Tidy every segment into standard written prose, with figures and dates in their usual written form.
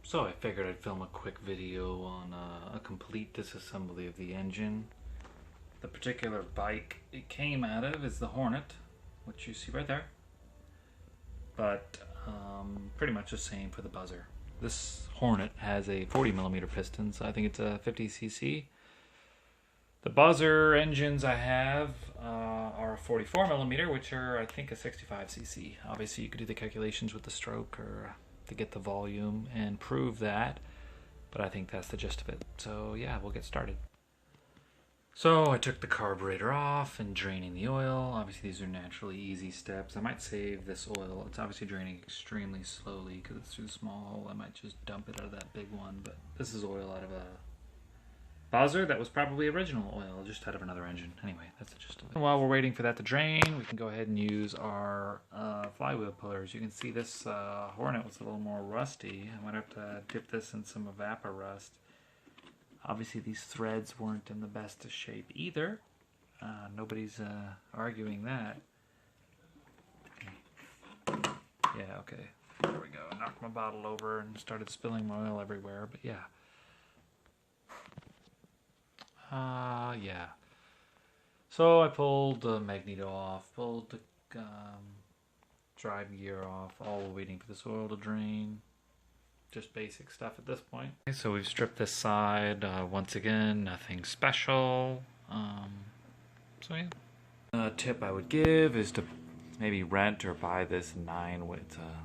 So I figured I'd film a quick video on a complete disassembly of the engine. The particular bike it came out of is the Hornet, which you see right there. But pretty much the same for the Buzzer. This Hornet has a 40mm piston, so I think it's a 50cc. The Buzzer engines I have are a 44mm, which are I think a 65cc. Obviously you could do the calculations with the stroke or to get the volume and prove that, but I think that's the gist of it. So yeah, we'll get started. So I took the carburetor off and draining the oil. Obviously these are naturally easy steps. I might save this oil. It's obviously draining extremely slowly because it's through the small hole. I might just dump it out of that big one, but this is oil out of a Buzzer that was probably original oil, just out of another engine. Anyway, that's the gist of it. And while we're waiting for that to drain, we can go ahead and use our flywheel pullers. You can see this Hornet was a little more rusty. I might have to dip this in some evapor rust. Obviously these threads weren't in the best of shape either. Nobody's arguing that. Yeah, okay. There we go. I knocked my bottle over and started spilling my oil everywhere, but yeah. Yeah. So I pulled the magneto off, pulled the drive gear off, all waiting for this oil to drain. Just basic stuff at this point. Okay, so we've stripped this side. Once again, nothing special. So yeah. A tip I would give is to maybe rent or buy this 9-way,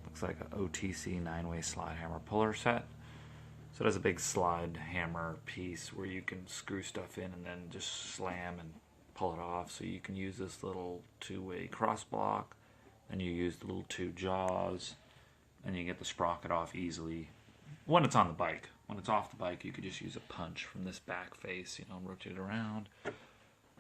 looks like an OTC 9-way slide hammer puller set. So it has a big slide hammer piece where you can screw stuff in and then just slam and pull it off. So you can use this little 2-way cross block, and you use the little 2 jaws, and you get the sprocket off easily when it's on the bike. When it's off the bike, you could just use a punch from this back face, and rotate it around.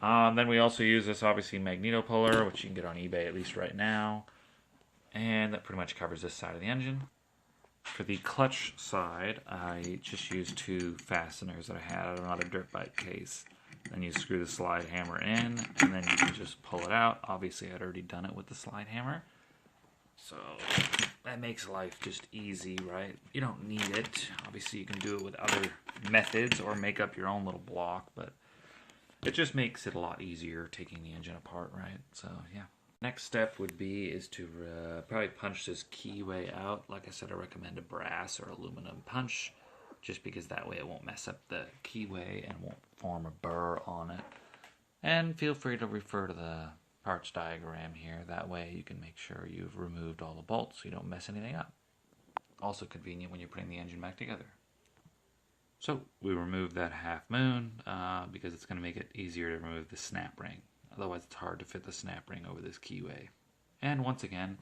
Then we also use this, obviously, magneto puller, which you can get on eBay at least right now. And that pretty much covers this side of the engine. For the clutch side, I just used 2 fasteners that I had out of another dirt bike case. Then you screw the slide hammer in, and then you can just pull it out. Obviously, I'd already done it with the slide hammer. So that makes life just easy, right? You don't need it. Obviously, you can do it with other methods or make up your own little block, but it just makes it a lot easier taking the engine apart, right? So, yeah. Next step would be to probably punch this keyway out. Like I said, I recommend a brass or aluminum punch, just because that way it won't mess up the keyway and won't form a burr on it. And feel free to refer to the parts diagram here. That way you can make sure you've removed all the bolts so you don't mess anything up. Also convenient when you're putting the engine back together. So we removed that half moon because it's going to make it easier to remove the snap ring. Otherwise, it's hard to fit the snap ring over this keyway. And once again,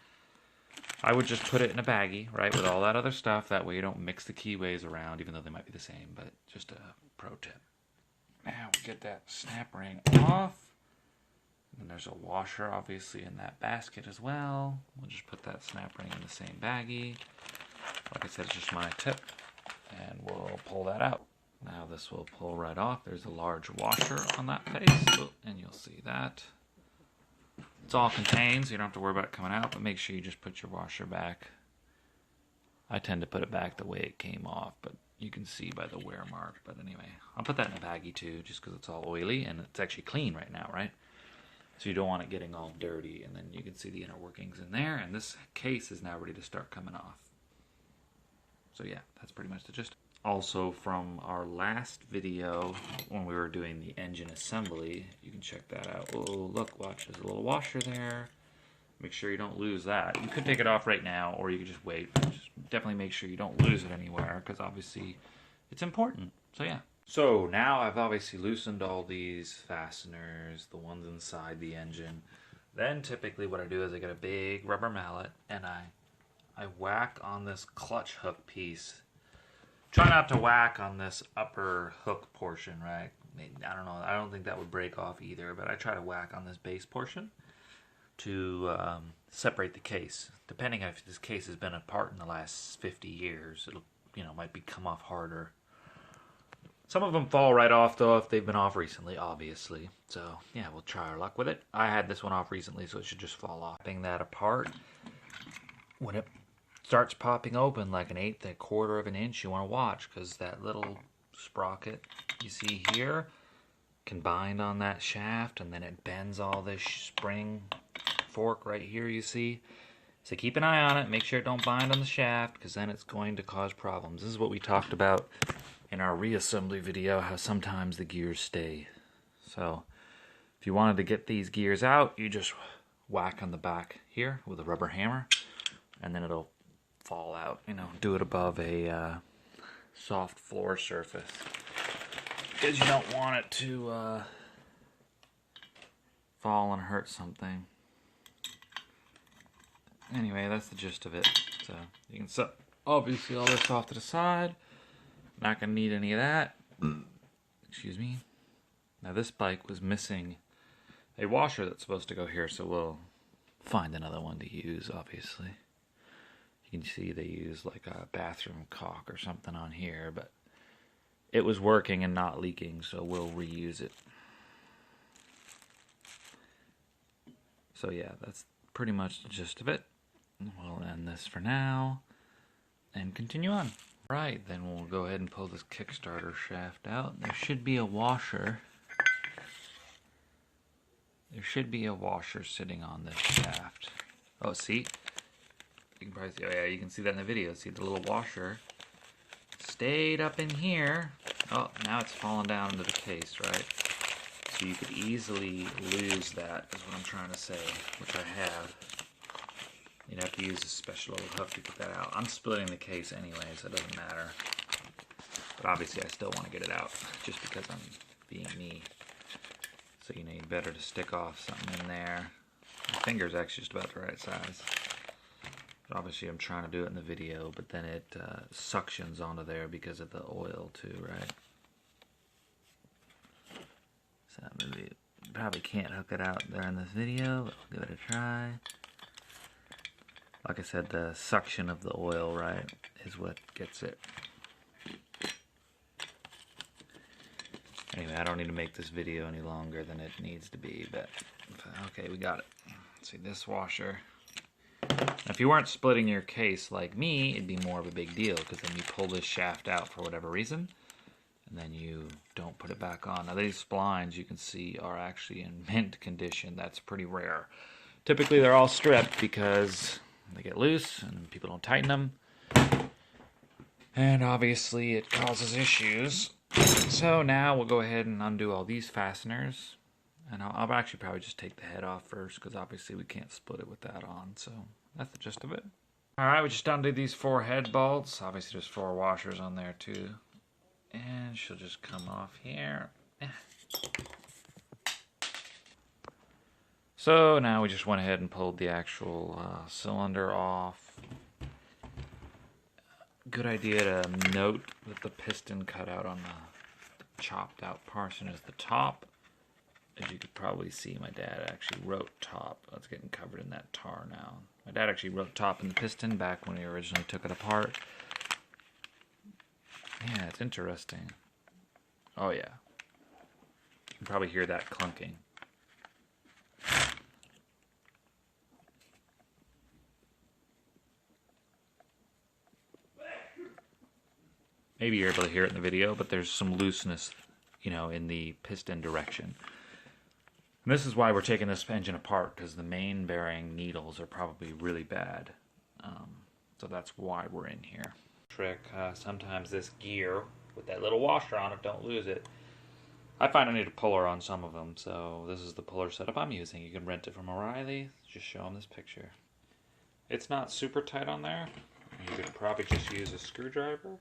I would just put it in a baggie, right, with all that other stuff. That way you don't mix the keyways around, even though they might be the same, but just a pro tip. Now we get that snap ring off. And there's a washer, obviously, in that basket as well. We'll just put that snap ring in the same baggie. Like I said, it's just my tip. And we'll pull that out. Now this will pull right off. There's a large washer on that face, and you'll see that. It's all contained, so you don't have to worry about it coming out, but make sure you just put your washer back. I tend to put it back the way it came off, but you can see by the wear mark. But anyway, I'll put that in a baggie too, just because it's all oily, and it's actually clean right now, right? So you don't want it getting all dirty, and then you can see the inner workings in there, and this case is now ready to start coming off. So yeah, that's pretty much the gist. Also, from our last video, when we were doing the engine assembly, you can check that out. Oh, look, watch, there's a little washer there. Make sure you don't lose that. You could take it off right now, or you could just wait. Just definitely make sure you don't lose it anywhere, because obviously it's important. So yeah. So now I've obviously loosened all these fasteners, the ones inside the engine. Then typically what I do is I get a big rubber mallet, and I whack on this clutch hook piece. Try not to whack on this upper hook portion, right? I don't know. I don't think that would break off either, but I try to whack on this base portion to separate the case. Depending on if this case has been apart in the last 50 years, it'll, might come off harder. Some of them fall right off, though, if they've been off recently, obviously. So, yeah, we'll try our luck with it. I had this one off recently, so it should just fall off. Taking that apart, when it starts popping open like an eighth, a quarter of an inch, you want to watch, because that little sprocket you see here can bind on that shaft, and then it bends all this spring fork right here you see. So keep an eye on it, make sure it don't bind on the shaft, because then it's going to cause problems. This is what we talked about in our reassembly video, how sometimes the gears stay. So if you wanted to get these gears out, you just whack on the back here with a rubber hammer, and then it'll fall out. You know, do it above a soft floor surface, because you don't want it to fall and hurt something. Anyway, that's the gist of it. So you can set obviously all this off to the side. Not gonna need any of that. Excuse me. Now this bike was missing a washer that's supposed to go here, so we'll find another one to use, obviously. You can see they use like a bathroom caulk or something on here, but it was working and not leaking, so we'll reuse it. So yeah, that's pretty much the gist of it. We'll end this for now and continue on. Right, then we'll go ahead and pull this Kickstarter shaft out. There should be a washer. There should be a washer sitting on this shaft. Oh, see? You can probably see, oh yeah, you can see that in the video. See the little washer stayed up in here. Oh, now it's fallen down into the case, right? So you could easily lose that, is what I'm trying to say, which I have. You'd have to use a special little hook to get that out. I'm splitting the case anyway, so it doesn't matter. But obviously I still want to get it out, just because I'm being me. So you know, you'd better to stick off something in there. My finger's actually just about the right size. But obviously I'm trying to do it in the video, but then it suctions onto there because of the oil too, right? So maybe probably can't hook it out there in this video, but I'll give it a try. Like I said, the suction of the oil, right, is what gets it. Anyway, I don't need to make this video any longer than it needs to be, but okay, we got it. See, this washer. Now, if you weren't splitting your case like me, it'd be more of a big deal, because then you pull this shaft out for whatever reason, and then you don't put it back on. Now, these splines, you can see, are actually in mint condition. That's pretty rare. Typically, they're all stripped because they get loose and people don't tighten them, and obviously it causes issues. So now we'll go ahead and undo all these fasteners, and I'll actually probably just take the head off first, because obviously we can't split it with that on. So that's the gist of it. Alright, we just undid these 4 head bolts. Obviously there's 4 washers on there too, and she'll just come off here. So now we just went ahead and pulled the actual cylinder off. Good idea to note that the piston cutout on the chopped out portion is the top. As you could probably see, my dad actually wrote top. It's getting covered in that tar now. My dad actually wrote top in the piston back when he originally took it apart. Yeah, it's interesting. Oh yeah. You can probably hear that clunking. Maybe you're able to hear it in the video, but there's some looseness, you know, in the piston direction. And this is why we're taking this engine apart, because the main bearing needles are probably really bad. So that's why we're in here. Trick, sometimes this gear, with that little washer on it, don't lose it. I find I need a puller on some of them, so this is the puller setup I'm using. You can rent it from O'Reilly. Just show them this picture. It's not super tight on there. You could probably just use a screwdriver.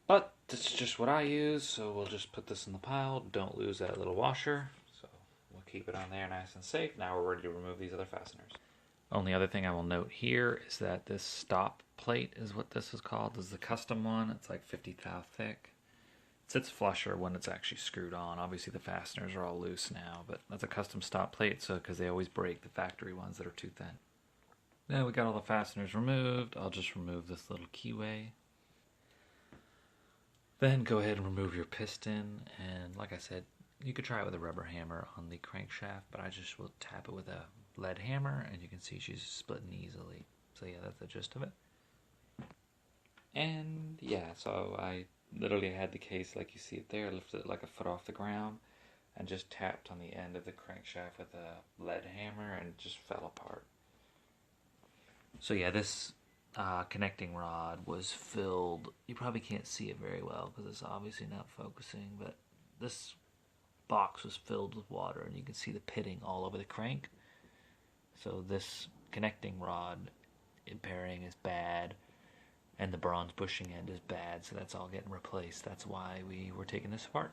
But this is just what I use, so we'll just put this in the pile. Don't lose that little washer. So we'll keep it on there nice and safe. Now we're ready to remove these other fasteners. Only other thing I will note here is that this stop plate is what this is called. This is the custom one. It's like 50 thou thick. It sits flusher when it's actually screwed on. Obviously the fasteners are all loose now, but that's a custom stop plate, so because they always break the factory ones that are too thin. Now we got all the fasteners removed. I'll just remove this little keyway. Then go ahead and remove your piston, and like I said, you could try it with a rubber hammer on the crankshaft, but I just will tap it with a lead hammer, and you can see she's splitting easily. So So yeah, that's the gist of it. And yeah, so I literally had the case like you see it there, lifted it like a foot off the ground, and just tapped on the end of the crankshaft with a lead hammer, and it just fell apart. So yeah, this connecting rod was filled. You probably can't see it very well because it's obviously not focusing, but this box was filled with water, and you can see the pitting all over the crank. So this connecting rod bearing is bad, and the bronze bushing end is bad, so that's all getting replaced. That's why we were taking this apart.